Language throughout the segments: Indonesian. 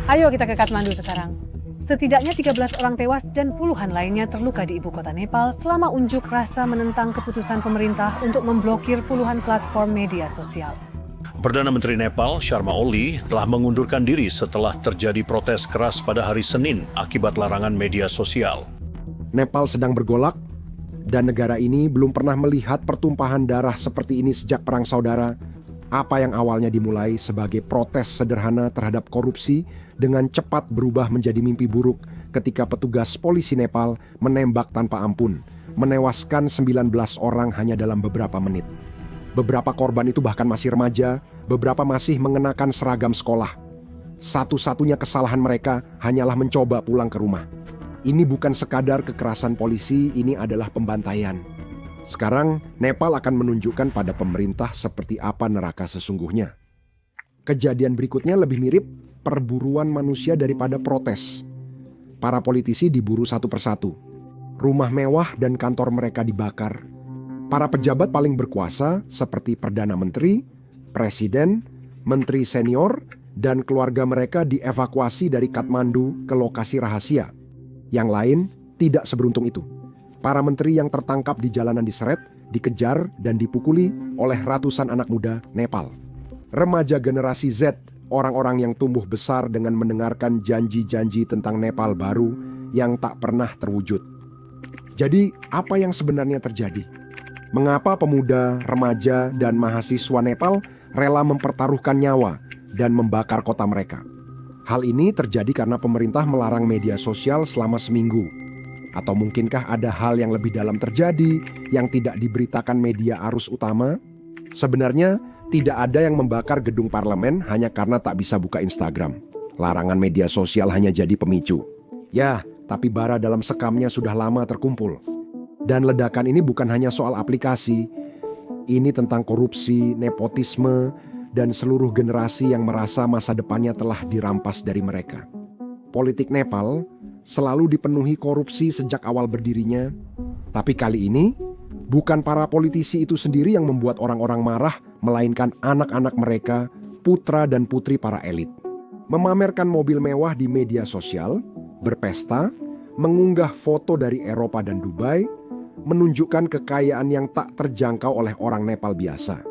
Ayo kita ke Kathmandu sekarang. Setidaknya 13 orang tewas dan puluhan lainnya terluka di ibu kota Nepal selama unjuk rasa menentang keputusan pemerintah untuk memblokir puluhan platform media sosial. Perdana Menteri Nepal, Sharma Oli, telah mengundurkan diri setelah terjadi protes keras pada hari Senin akibat larangan media sosial. Nepal sedang bergolak, dan negara ini belum pernah melihat pertumpahan darah seperti ini sejak Perang Saudara. Apa yang awalnya dimulai sebagai protes sederhana terhadap korupsi dengan cepat berubah menjadi mimpi buruk ketika petugas polisi Nepal menembak tanpa ampun, menewaskan 19 orang hanya dalam beberapa menit. Beberapa korban itu bahkan masih remaja, beberapa masih mengenakan seragam sekolah. Satu-satunya kesalahan mereka hanyalah mencoba pulang ke rumah. Ini bukan sekadar kekerasan polisi, ini adalah pembantaian. Sekarang, Nepal akan menunjukkan pada pemerintah seperti apa neraka sesungguhnya. Kejadian berikutnya lebih mirip perburuan manusia daripada protes. Para politisi diburu satu persatu. Rumah mewah dan kantor mereka dibakar. Para pejabat paling berkuasa seperti Perdana Menteri, Presiden, Menteri Senior, dan keluarga mereka dievakuasi dari Kathmandu ke lokasi rahasia. Yang lain tidak seberuntung itu. Para menteri yang tertangkap di jalanan diseret, dikejar, dan dipukuli oleh ratusan anak muda Nepal. Remaja generasi Z, orang-orang yang tumbuh besar dengan mendengarkan janji-janji tentang Nepal baru yang tak pernah terwujud. Jadi, apa yang sebenarnya terjadi? Mengapa pemuda, remaja, dan mahasiswa Nepal rela mempertaruhkan nyawa dan membakar kota mereka? Hal ini terjadi karena pemerintah melarang media sosial selama seminggu. Atau mungkinkah ada hal yang lebih dalam terjadi yang tidak diberitakan media arus utama? Sebenarnya tidak ada yang membakar gedung parlemen hanya karena tak bisa buka Instagram. Larangan media sosial hanya jadi pemicu. Ya, tapi bara dalam sekamnya sudah lama terkumpul. Dan ledakan ini bukan hanya soal aplikasi. Ini tentang korupsi, nepotisme, dan seluruh generasi yang merasa masa depannya telah dirampas dari mereka. Politik Nepal selalu dipenuhi korupsi sejak awal berdirinya. Tapi kali ini, bukan para politisi itu sendiri yang membuat orang-orang marah, melainkan anak-anak mereka, putra dan putri para elit. Memamerkan mobil mewah di media sosial, berpesta, mengunggah foto dari Eropa dan Dubai, menunjukkan kekayaan yang tak terjangkau oleh orang Nepal biasa.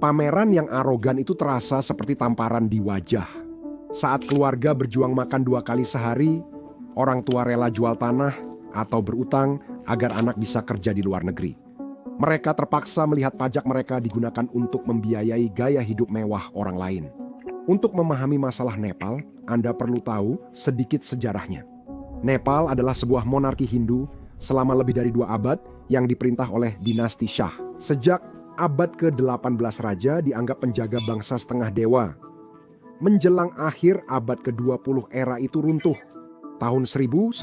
Pameran yang arogan itu terasa seperti tamparan di wajah. Saat keluarga berjuang makan 2 kali sehari, orang tua rela jual tanah atau berutang agar anak bisa kerja di luar negeri. Mereka terpaksa melihat pajak mereka digunakan untuk membiayai gaya hidup mewah orang lain. Untuk memahami masalah Nepal, Anda perlu tahu sedikit sejarahnya. Nepal adalah sebuah monarki Hindu selama lebih dari 2 abad yang diperintah oleh dinasti Shah. Sejak abad ke-18 raja dianggap penjaga bangsa setengah dewa. Menjelang akhir abad ke-20 era itu runtuh. Tahun 1990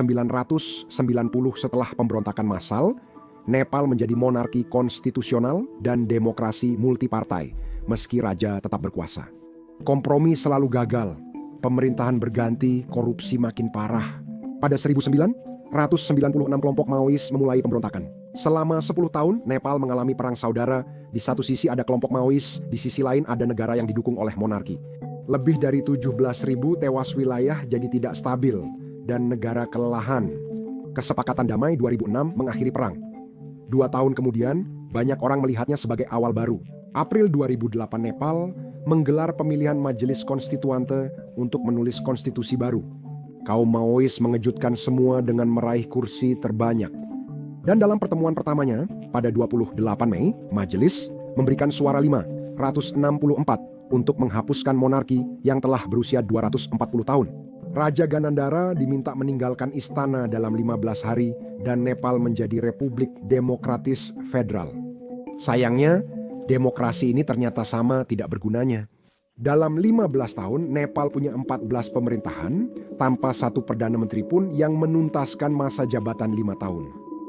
setelah pemberontakan massal, Nepal menjadi monarki konstitusional dan demokrasi multipartai, meski raja tetap berkuasa. Kompromi selalu gagal, pemerintahan berganti, korupsi makin parah. Pada 1996 kelompok Maois memulai pemberontakan. Selama 10 tahun, Nepal mengalami perang saudara. Di satu sisi ada kelompok Maois, di sisi lain ada negara yang didukung oleh monarki. Lebih dari 17.000 tewas wilayah jadi tidak stabil dan negara kelelahan. Kesepakatan damai 2006 mengakhiri perang. 2 tahun kemudian, banyak orang melihatnya sebagai awal baru. April 2008 Nepal menggelar pemilihan Majelis Konstituante untuk menulis konstitusi baru. Kaum Maois mengejutkan semua dengan meraih kursi terbanyak. Dan dalam pertemuan pertamanya, pada 28 Mei, Majelis memberikan suara 564 untuk menghapuskan monarki yang telah berusia 240 tahun. Raja Ganandara diminta meninggalkan istana dalam 15 hari dan Nepal menjadi Republik Demokratis Federal. Sayangnya, demokrasi ini ternyata sama tidak bergunanya. Dalam 15 tahun, Nepal punya 14 pemerintahan tanpa satu Perdana Menteri pun yang menuntaskan masa jabatan 5 tahun.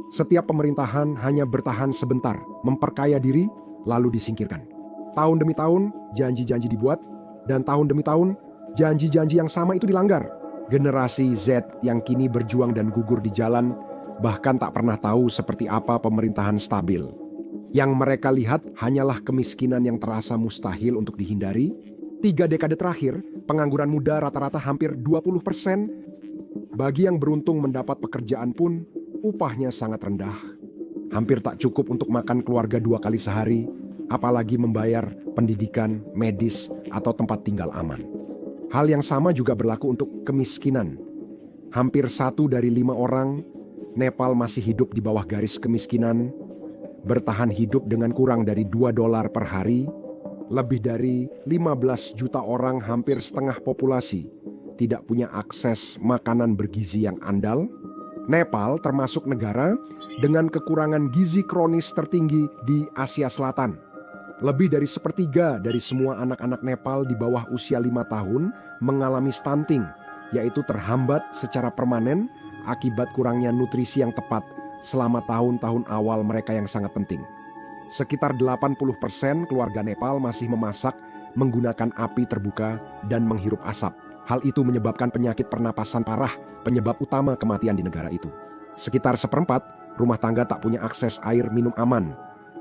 Setiap pemerintahan hanya bertahan sebentar, memperkaya diri, lalu disingkirkan. Tahun demi tahun, janji-janji dibuat, dan tahun demi tahun, janji-janji yang sama itu dilanggar. Generasi Z yang kini berjuang dan gugur di jalan, bahkan tak pernah tahu seperti apa pemerintahan stabil. Yang mereka lihat hanyalah kemiskinan yang terasa mustahil untuk dihindari. 3 dekade terakhir, Pengangguran muda rata-rata hampir 20%. Bagi yang beruntung mendapat pekerjaan pun, upahnya sangat rendah. Hampir tak cukup untuk makan keluarga 2 kali sehari, apalagi membayar pendidikan, medis, atau tempat tinggal aman. Hal yang sama juga berlaku untuk kemiskinan. Hampir 1 dari 5 orang Nepal masih hidup di bawah garis kemiskinan, bertahan hidup dengan kurang dari $2 per hari. Lebih dari 15 juta orang, hampir setengah populasi, tidak punya akses makanan bergizi yang andal. Nepal termasuk negara dengan kekurangan gizi kronis tertinggi di Asia Selatan. Lebih dari 1/3 dari semua anak-anak Nepal di bawah usia 5 tahun mengalami stunting, yaitu terhambat secara permanen akibat kurangnya nutrisi yang tepat selama tahun-tahun awal mereka yang sangat penting. Sekitar 80% keluarga Nepal masih memasak menggunakan api terbuka dan menghirup asap. Hal itu menyebabkan penyakit pernapasan parah, penyebab utama kematian di negara itu. Sekitar 1/4 rumah tangga tak punya akses air minum aman,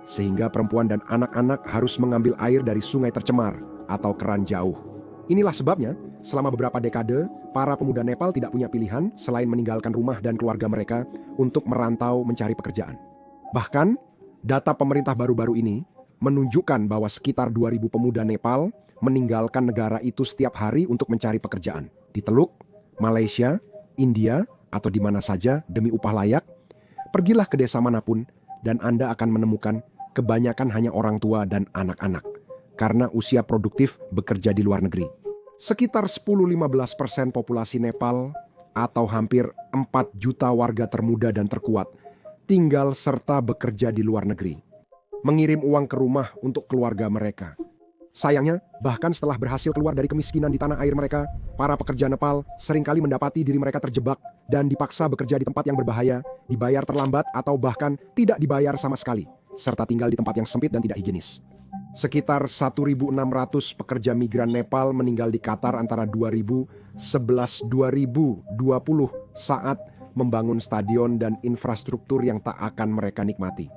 sehingga perempuan dan anak-anak harus mengambil air dari sungai tercemar atau keran jauh. Inilah sebabnya, selama beberapa dekade, para pemuda Nepal tidak punya pilihan selain meninggalkan rumah dan keluarga mereka untuk merantau mencari pekerjaan. Bahkan, data pemerintah baru-baru ini menunjukkan bahwa sekitar 2.000 pemuda Nepal meninggalkan negara itu setiap hari untuk mencari pekerjaan. Di Teluk, Malaysia, India, atau di mana saja demi upah layak. Pergilah ke desa manapun dan Anda akan menemukan kebanyakan hanya orang tua dan anak-anak, karena usia produktif bekerja di luar negeri. Sekitar 10-15% populasi Nepal atau hampir 4 juta warga termuda dan terkuat tinggal serta bekerja di luar negeri, mengirim uang ke rumah untuk keluarga mereka. Sayangnya, bahkan setelah berhasil keluar dari kemiskinan di tanah air mereka, para pekerja Nepal seringkali mendapati diri mereka terjebak dan dipaksa bekerja di tempat yang berbahaya, dibayar terlambat atau bahkan tidak dibayar sama sekali, serta tinggal di tempat yang sempit dan tidak higienis. Sekitar 1.600 pekerja migran Nepal meninggal di Qatar antara 2011-2020 saat membangun stadion dan infrastruktur yang tak akan mereka nikmati.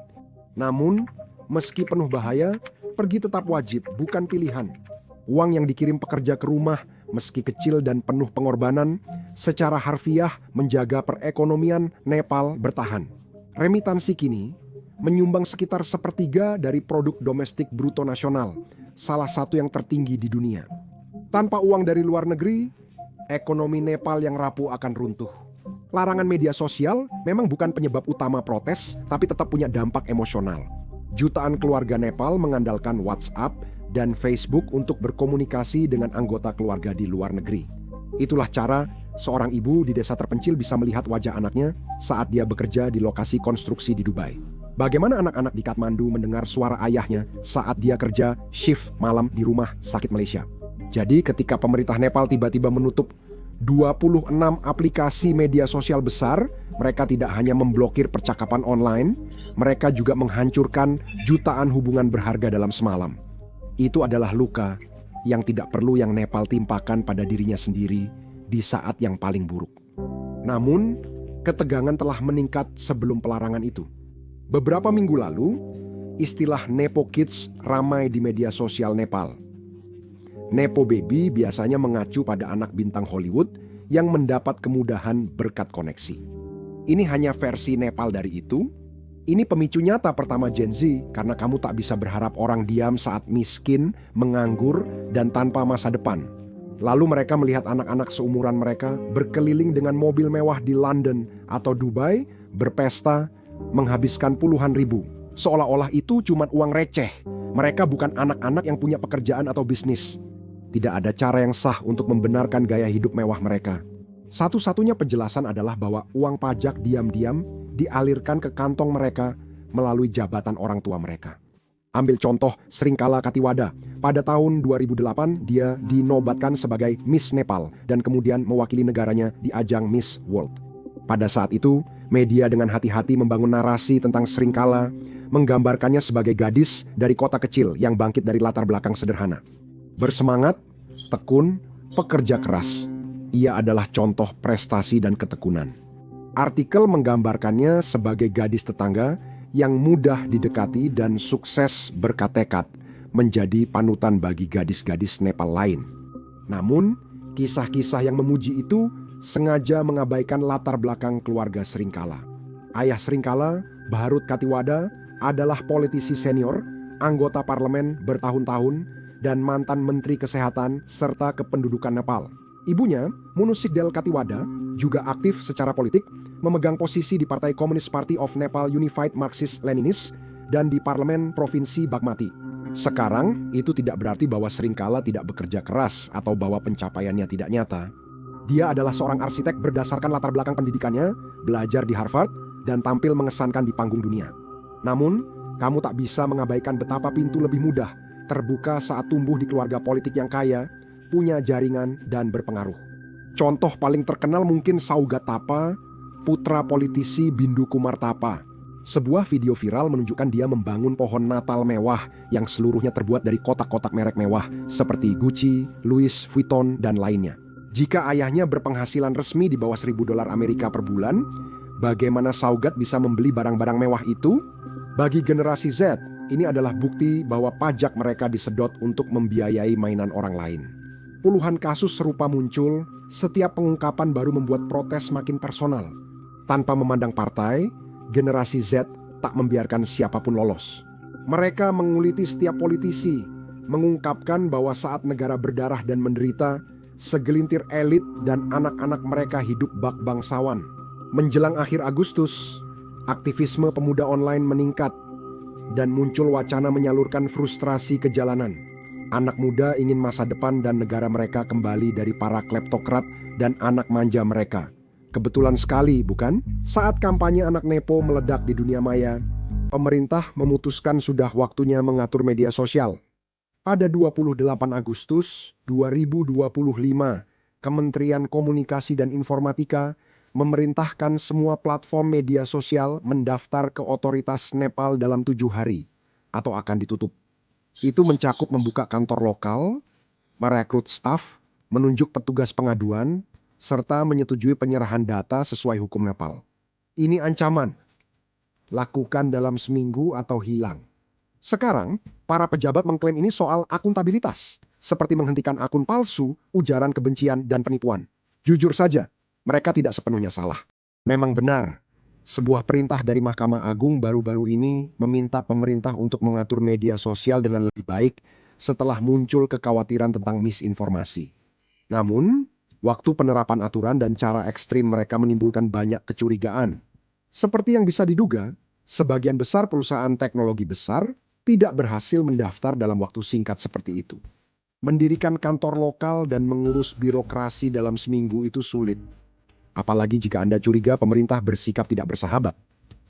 Namun, meski penuh bahaya, pergi tetap wajib, bukan pilihan. Uang yang dikirim pekerja ke rumah, meski kecil dan penuh pengorbanan, secara harfiah menjaga perekonomian Nepal bertahan. Remitansi kini menyumbang sekitar 1/3 dari produk domestik bruto nasional, salah satu yang tertinggi di dunia. Tanpa uang dari luar negeri, ekonomi Nepal yang rapuh akan runtuh. Larangan media sosial memang bukan penyebab utama protes, tapi tetap punya dampak emosional. Jutaan keluarga Nepal mengandalkan WhatsApp dan Facebook untuk berkomunikasi dengan anggota keluarga di luar negeri. Itulah cara seorang ibu di desa terpencil bisa melihat wajah anaknya saat dia bekerja di lokasi konstruksi di Dubai. Bagaimana anak-anak di Kathmandu mendengar suara ayahnya saat dia kerja shift malam di rumah sakit Malaysia. Jadi ketika pemerintah Nepal tiba-tiba menutup 26 aplikasi media sosial besar, mereka tidak hanya memblokir percakapan online, mereka juga menghancurkan jutaan hubungan berharga dalam semalam. Itu adalah luka yang tidak perlu yang Nepal timpakan pada dirinya sendiri di saat yang paling buruk. Namun, ketegangan telah meningkat sebelum pelarangan itu. Beberapa minggu lalu, istilah Nepo Kids ramai di media sosial Nepal. Nepo Baby biasanya mengacu pada anak bintang Hollywood yang mendapat kemudahan berkat koneksi. Ini hanya versi Nepal dari itu. Ini pemicu nyata pertama Gen Z karena kamu tak bisa berharap orang diam saat miskin, menganggur, dan tanpa masa depan. Lalu mereka melihat anak-anak seumuran mereka berkeliling dengan mobil mewah di London atau Dubai, berpesta, menghabiskan puluhan ribu. Seolah-olah itu cuma uang receh. Mereka bukan anak-anak yang punya pekerjaan atau bisnis. Tidak ada cara yang sah untuk membenarkan gaya hidup mewah mereka. Satu-satunya penjelasan adalah bahwa uang pajak diam-diam dialirkan ke kantong mereka melalui jabatan orang tua mereka. Ambil contoh Sringkala Katiwada. Pada tahun 2008, dia dinobatkan sebagai Miss Nepal dan kemudian mewakili negaranya di ajang Miss World. Pada saat itu, media dengan hati-hati membangun narasi tentang Sringkala, menggambarkannya sebagai gadis dari kota kecil yang bangkit dari latar belakang sederhana. Bersemangat, tekun, pekerja keras. Ia adalah contoh prestasi dan ketekunan. Artikel menggambarkannya sebagai gadis tetangga yang mudah didekati dan sukses berkat tekad menjadi panutan bagi gadis-gadis Nepal lain. Namun, kisah-kisah yang memuji itu sengaja mengabaikan latar belakang keluarga Sringkala. Ayah Sringkala, Bharut Katiwada, adalah politisi senior, anggota parlemen bertahun-tahun, dan mantan Menteri Kesehatan serta Kependudukan Nepal. Ibunya, Munusikdel Katiwada, juga aktif secara politik, memegang posisi di Partai Komunis Party of Nepal Unified Marxist-Leninist dan di Parlemen Provinsi Bagmati. Sekarang, itu tidak berarti bahwa Sringkala tidak bekerja keras atau bahwa pencapaiannya tidak nyata. Dia adalah seorang arsitek berdasarkan latar belakang pendidikannya, belajar di Harvard, dan tampil mengesankan di panggung dunia. Namun, kamu tak bisa mengabaikan betapa pintu lebih mudah terbuka saat tumbuh di keluarga politik yang kaya, punya jaringan, dan berpengaruh. Contoh paling terkenal mungkin Saugat Tapa, putra politisi Bindu Kumar Tapa. Sebuah video viral menunjukkan dia membangun pohon Natal mewah yang seluruhnya terbuat dari kotak-kotak merek mewah seperti Gucci, Louis Vuitton, dan lainnya. Jika ayahnya berpenghasilan resmi di bawah $1.000 Amerika per bulan, bagaimana Saugat bisa membeli barang-barang mewah itu? Bagi generasi Z, ini adalah bukti bahwa pajak mereka disedot untuk membiayai mainan orang lain. Puluhan kasus serupa muncul, setiap pengungkapan baru membuat protes makin personal. Tanpa memandang partai, generasi Z tak membiarkan siapapun lolos. Mereka menguliti setiap politisi, mengungkapkan bahwa saat negara berdarah dan menderita, segelintir elit dan anak-anak mereka hidup bak bangsawan. Menjelang akhir Agustus, aktivisme pemuda online meningkat dan muncul wacana menyalurkan frustrasi ke jalanan. Anak muda ingin masa depan dan negara mereka kembali dari para kleptokrat dan anak manja mereka. Kebetulan sekali, bukan? Saat kampanye anak Nepo meledak di dunia maya, pemerintah memutuskan sudah waktunya mengatur media sosial. Pada 28 Agustus 2025, Kementerian Komunikasi dan Informatika memerintahkan semua platform media sosial mendaftar ke otoritas Nepal dalam 7 hari, atau akan ditutup. Itu mencakup membuka kantor lokal, merekrut staf, menunjuk petugas pengaduan, serta menyetujui penyerahan data sesuai hukum Nepal. Ini ancaman. Lakukan dalam seminggu atau hilang. Sekarang, para pejabat mengklaim ini soal akuntabilitas, seperti menghentikan akun palsu, ujaran kebencian, dan penipuan. Jujur saja, mereka tidak sepenuhnya salah. Memang benar, sebuah perintah dari Mahkamah Agung baru-baru ini meminta pemerintah untuk mengatur media sosial dengan lebih baik setelah muncul kekhawatiran tentang misinformasi. Namun, waktu penerapan aturan dan cara ekstrim mereka menimbulkan banyak kecurigaan. Seperti yang bisa diduga, sebagian besar perusahaan teknologi besar tidak berhasil mendaftar dalam waktu singkat seperti itu. Mendirikan kantor lokal dan mengurus birokrasi dalam seminggu itu sulit. Apalagi jika Anda curiga pemerintah bersikap tidak bersahabat.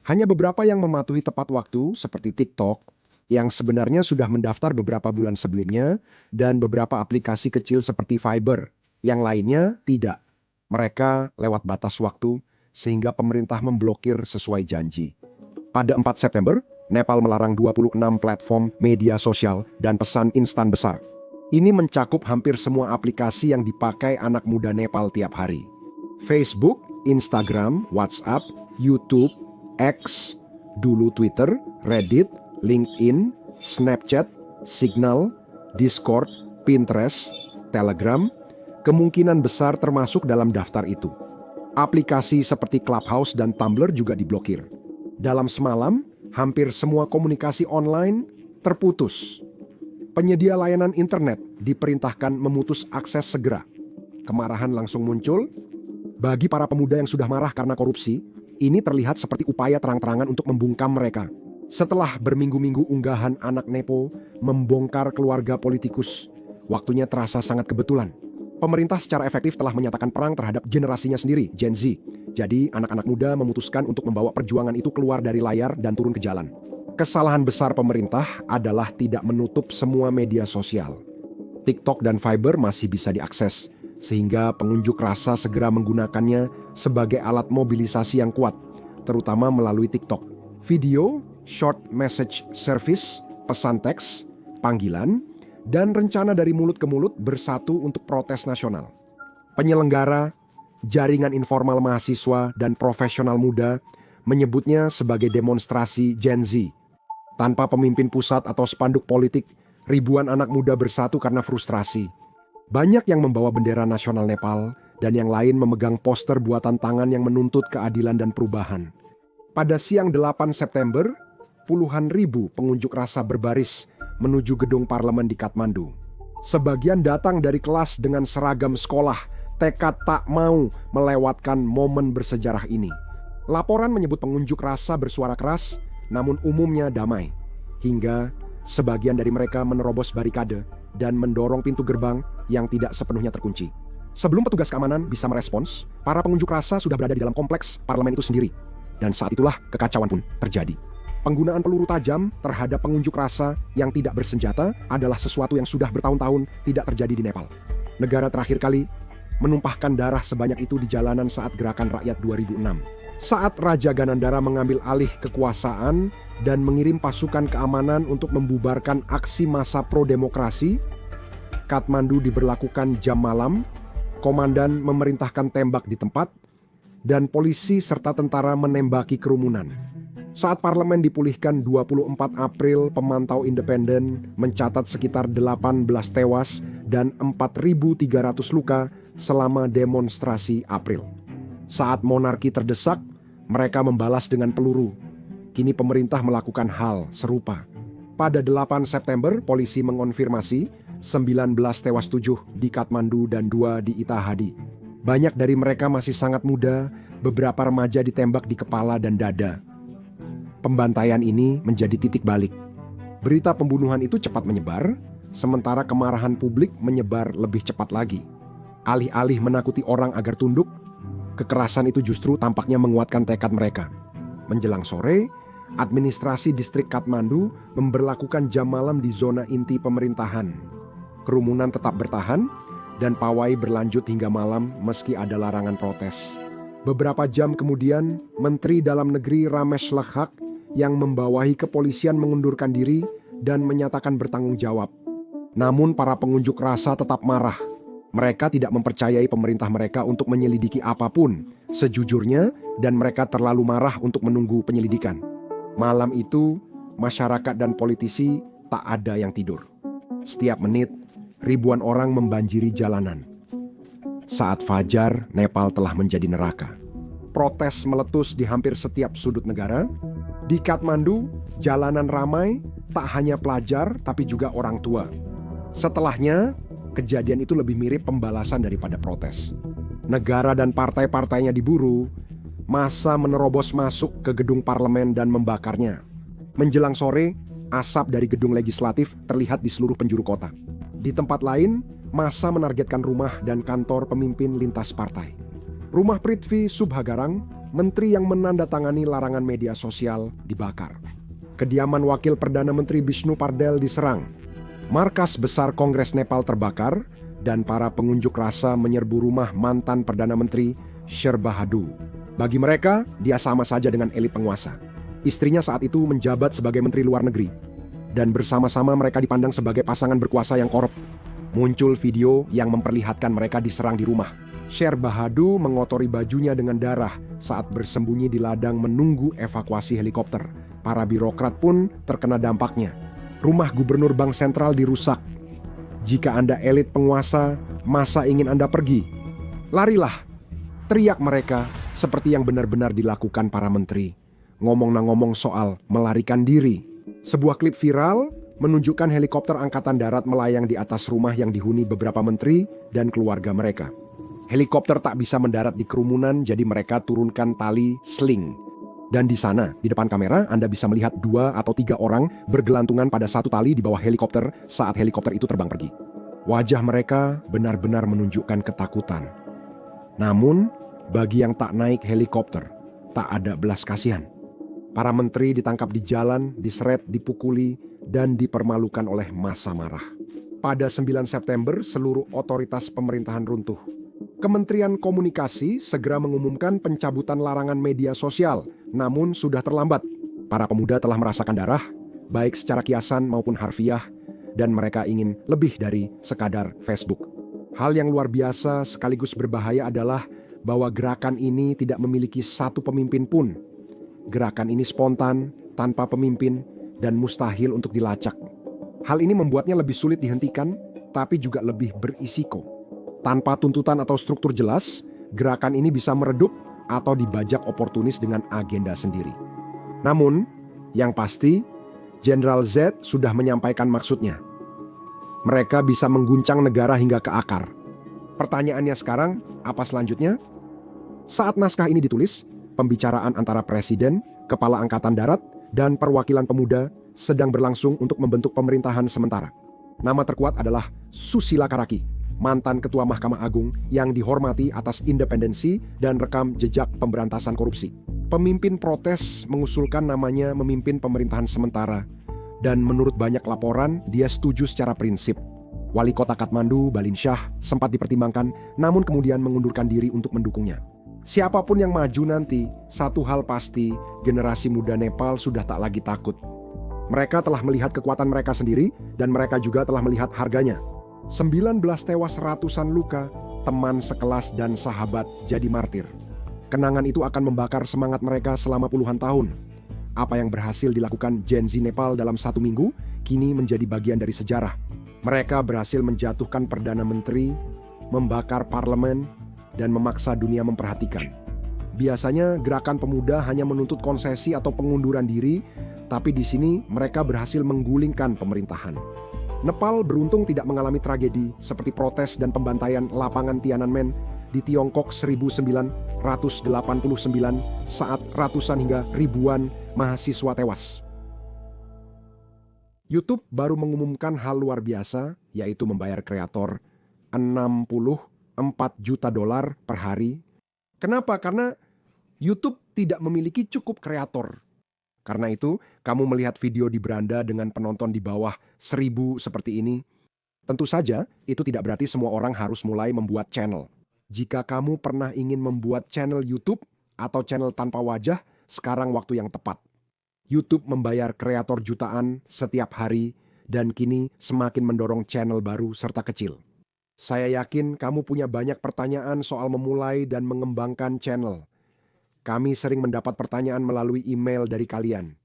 Hanya beberapa yang mematuhi tepat waktu seperti TikTok, yang sebenarnya sudah mendaftar beberapa bulan sebelumnya, dan beberapa aplikasi kecil seperti Fiverr, yang lainnya tidak. Mereka lewat batas waktu, sehingga pemerintah memblokir sesuai janji. Pada 4 September, Nepal melarang 26 platform media sosial dan pesan instan besar. Ini mencakup hampir semua aplikasi yang dipakai anak muda Nepal tiap hari. Facebook, Instagram, WhatsApp, YouTube, X, dulu Twitter, Reddit, LinkedIn, Snapchat, Signal, Discord, Pinterest, Telegram, kemungkinan besar termasuk dalam daftar itu. Aplikasi seperti Clubhouse dan Tumblr juga diblokir. Dalam semalam, hampir semua komunikasi online terputus. Penyedia layanan internet diperintahkan memutus akses segera. Kemarahan langsung muncul. Bagi para pemuda yang sudah marah karena korupsi, ini terlihat seperti upaya terang-terangan untuk membungkam mereka. Setelah berminggu-minggu unggahan anak Nepo membongkar keluarga politikus, waktunya terasa sangat kebetulan. Pemerintah secara efektif telah menyatakan perang terhadap generasinya sendiri, Gen Z. Jadi, anak-anak muda memutuskan untuk membawa perjuangan itu keluar dari layar dan turun ke jalan. Kesalahan besar pemerintah adalah tidak menutup semua media sosial. TikTok dan Fiverr masih bisa diakses, sehingga pengunjuk rasa segera menggunakannya sebagai alat mobilisasi yang kuat, terutama melalui TikTok. Video, short message service, pesan teks, panggilan, dan rencana dari mulut ke mulut bersatu untuk protes nasional. Penyelenggara, jaringan informal mahasiswa, dan profesional muda menyebutnya sebagai demonstrasi Gen Z. Tanpa pemimpin pusat atau spanduk politik, ribuan anak muda bersatu karena frustrasi. Banyak yang membawa bendera nasional Nepal dan yang lain memegang poster buatan tangan yang menuntut keadilan dan perubahan. Pada siang 8 September, puluhan ribu pengunjuk rasa berbaris menuju gedung parlemen di Kathmandu. Sebagian datang dari kelas dengan seragam sekolah, tekad tak mau melewatkan momen bersejarah ini. Laporan menyebut pengunjuk rasa bersuara keras, namun umumnya damai. Hingga sebagian dari mereka menerobos barikade dan mendorong pintu gerbang yang tidak sepenuhnya terkunci. Sebelum petugas keamanan bisa merespons, para pengunjuk rasa sudah berada di dalam kompleks parlemen itu sendiri. Dan saat itulah kekacauan pun terjadi. Penggunaan peluru tajam terhadap pengunjuk rasa yang tidak bersenjata adalah sesuatu yang sudah bertahun-tahun tidak terjadi di Nepal. Negara terakhir kali menumpahkan darah sebanyak itu di jalanan saat Gerakan Rakyat 2006. Saat Raja Ganandara mengambil alih kekuasaan dan mengirim pasukan keamanan untuk membubarkan aksi massa pro-demokrasi, Kathmandu diberlakukan jam malam, komandan memerintahkan tembak di tempat, dan polisi serta tentara menembaki kerumunan. Saat parlemen dipulihkan 24 April, pemantau independen mencatat sekitar 18 tewas dan 4.300 luka selama demonstrasi April. Saat monarki terdesak, mereka membalas dengan peluru. Kini pemerintah melakukan hal serupa. Pada 8 September, polisi mengonfirmasi 19 tewas 7 di Kathmandu dan 2 di Itahadi. Banyak dari mereka masih sangat muda, beberapa remaja ditembak di kepala dan dada. Pembantaian ini menjadi titik balik. Berita pembunuhan itu cepat menyebar, sementara kemarahan publik menyebar lebih cepat lagi. Alih-alih menakuti orang agar tunduk, kekerasan itu justru tampaknya menguatkan tekad mereka. Menjelang sore, administrasi distrik Kathmandu memberlakukan jam malam di zona inti pemerintahan. Kerumunan tetap bertahan dan pawai berlanjut hingga malam meski ada larangan protes. Beberapa jam kemudian, Menteri Dalam Negeri Ramesh Lakhak yang membawahi kepolisian mengundurkan diri dan menyatakan bertanggung jawab. Namun para pengunjuk rasa tetap marah. Mereka tidak mempercayai pemerintah mereka untuk menyelidiki apapun sejujurnya dan mereka terlalu marah untuk menunggu penyelidikan. Malam itu, masyarakat dan politisi tak ada yang tidur. Setiap menit, ribuan orang membanjiri jalanan. Saat fajar, Nepal telah menjadi neraka. Protes meletus di hampir setiap sudut negara. Di Kathmandu, jalanan ramai, tak hanya pelajar tapi juga orang tua. Setelahnya, kejadian itu lebih mirip pembalasan daripada protes. Negara dan partai-partainya diburu, massa menerobos masuk ke gedung parlemen dan membakarnya. Menjelang sore, asap dari gedung legislatif terlihat di seluruh penjuru kota. Di tempat lain, massa menargetkan rumah dan kantor pemimpin lintas partai. Rumah Prithvi Subhagarang, menteri yang menandatangani larangan media sosial, dibakar. Kediaman Wakil Perdana Menteri Bishnu Pardel diserang. Markas besar Kongres Nepal terbakar dan para pengunjuk rasa menyerbu rumah mantan Perdana Menteri Sher Bahadur. Bagi mereka, dia sama saja dengan elit penguasa. Istrinya saat itu menjabat sebagai Menteri Luar Negeri. Dan bersama-sama mereka dipandang sebagai pasangan berkuasa yang korup. Muncul video yang memperlihatkan mereka diserang di rumah. Sher Bahadur mengotori bajunya dengan darah saat bersembunyi di ladang menunggu evakuasi helikopter. Para birokrat pun terkena dampaknya. Rumah gubernur bank sentral dirusak. Jika Anda elit penguasa, masa ingin Anda pergi? Larilah, teriak mereka seperti yang benar-benar dilakukan para menteri. Ngomong soal melarikan diri. Sebuah klip viral menunjukkan helikopter angkatan darat melayang di atas rumah yang dihuni beberapa menteri dan keluarga mereka. Helikopter tak bisa mendarat di kerumunan, jadi mereka turunkan tali sling. Dan di sana, di depan kamera, Anda bisa melihat 2 atau 3 orang bergelantungan pada satu tali di bawah helikopter saat helikopter itu terbang pergi. Wajah mereka benar-benar menunjukkan ketakutan. Namun, bagi yang tak naik helikopter, tak ada belas kasihan. Para menteri ditangkap di jalan, diseret, dipukuli, dan dipermalukan oleh massa marah. Pada 9 September, seluruh otoritas pemerintahan runtuh. Kementerian Komunikasi segera mengumumkan pencabutan larangan media sosial, namun sudah terlambat. Para pemuda telah merasakan darah, baik secara kiasan maupun harfiah, dan mereka ingin lebih dari sekadar Facebook. Hal yang luar biasa sekaligus berbahaya adalah bahwa gerakan ini tidak memiliki satu pemimpin pun. Gerakan ini spontan, tanpa pemimpin, dan mustahil untuk dilacak. Hal ini membuatnya lebih sulit dihentikan tapi juga lebih berisiko. Tanpa tuntutan atau struktur jelas, gerakan ini bisa meredup atau dibajak oportunis dengan agenda sendiri. Namun, yang pasti, Jenderal Z sudah menyampaikan maksudnya. Mereka bisa mengguncang negara hingga ke akar. Pertanyaannya sekarang, apa selanjutnya? Saat naskah ini ditulis, pembicaraan antara Presiden, Kepala Angkatan Darat, dan perwakilan pemuda sedang berlangsung untuk membentuk pemerintahan sementara. Nama terkuat adalah Susila Karaki, mantan Ketua Mahkamah Agung yang dihormati atas independensi dan rekam jejak pemberantasan korupsi. Pemimpin protes mengusulkan namanya memimpin pemerintahan sementara, dan menurut banyak laporan, dia setuju secara prinsip. Wali Kota Kathmandu, Balin Shah, sempat dipertimbangkan, namun kemudian mengundurkan diri untuk mendukungnya. Siapapun yang maju nanti, satu hal pasti, generasi muda Nepal sudah tak lagi takut. Mereka telah melihat kekuatan mereka sendiri, dan mereka juga telah melihat harganya. 19 tewas, ratusan luka, teman sekelas dan sahabat jadi martir. Kenangan itu akan membakar semangat mereka selama puluhan tahun. Apa yang berhasil dilakukan Gen Z Nepal dalam 1 minggu, kini menjadi bagian dari sejarah. Mereka berhasil menjatuhkan Perdana Menteri, membakar parlemen, dan memaksa dunia memperhatikan. Biasanya gerakan pemuda hanya menuntut konsesi atau pengunduran diri, tapi di sini mereka berhasil menggulingkan pemerintahan. Nepal beruntung tidak mengalami tragedi seperti protes dan pembantaian lapangan Tiananmen di Tiongkok 1989 saat ratusan hingga ribuan mahasiswa tewas. YouTube baru mengumumkan hal luar biasa, yaitu membayar kreator $64 juta per hari. Kenapa? Karena YouTube tidak memiliki cukup kreator. Karena itu, kamu melihat video di beranda dengan penonton di bawah 1.000 seperti ini. Tentu saja, itu tidak berarti semua orang harus mulai membuat channel. Jika kamu pernah ingin membuat channel YouTube atau channel tanpa wajah, sekarang waktu yang tepat. YouTube membayar kreator jutaan setiap hari dan kini semakin mendorong channel baru serta kecil. Saya yakin kamu punya banyak pertanyaan soal memulai dan mengembangkan channel. Kami sering mendapat pertanyaan melalui email dari kalian.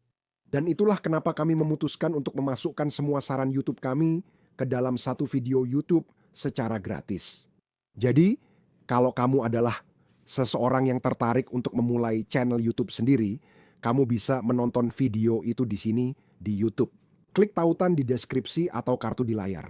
Dan itulah kenapa kami memutuskan untuk memasukkan semua saran YouTube kami ke dalam satu video YouTube secara gratis. Jadi, kalau kamu adalah seseorang yang tertarik untuk memulai channel YouTube sendiri, kamu bisa menonton video itu di sini di YouTube. Klik tautan di deskripsi atau kartu di layar.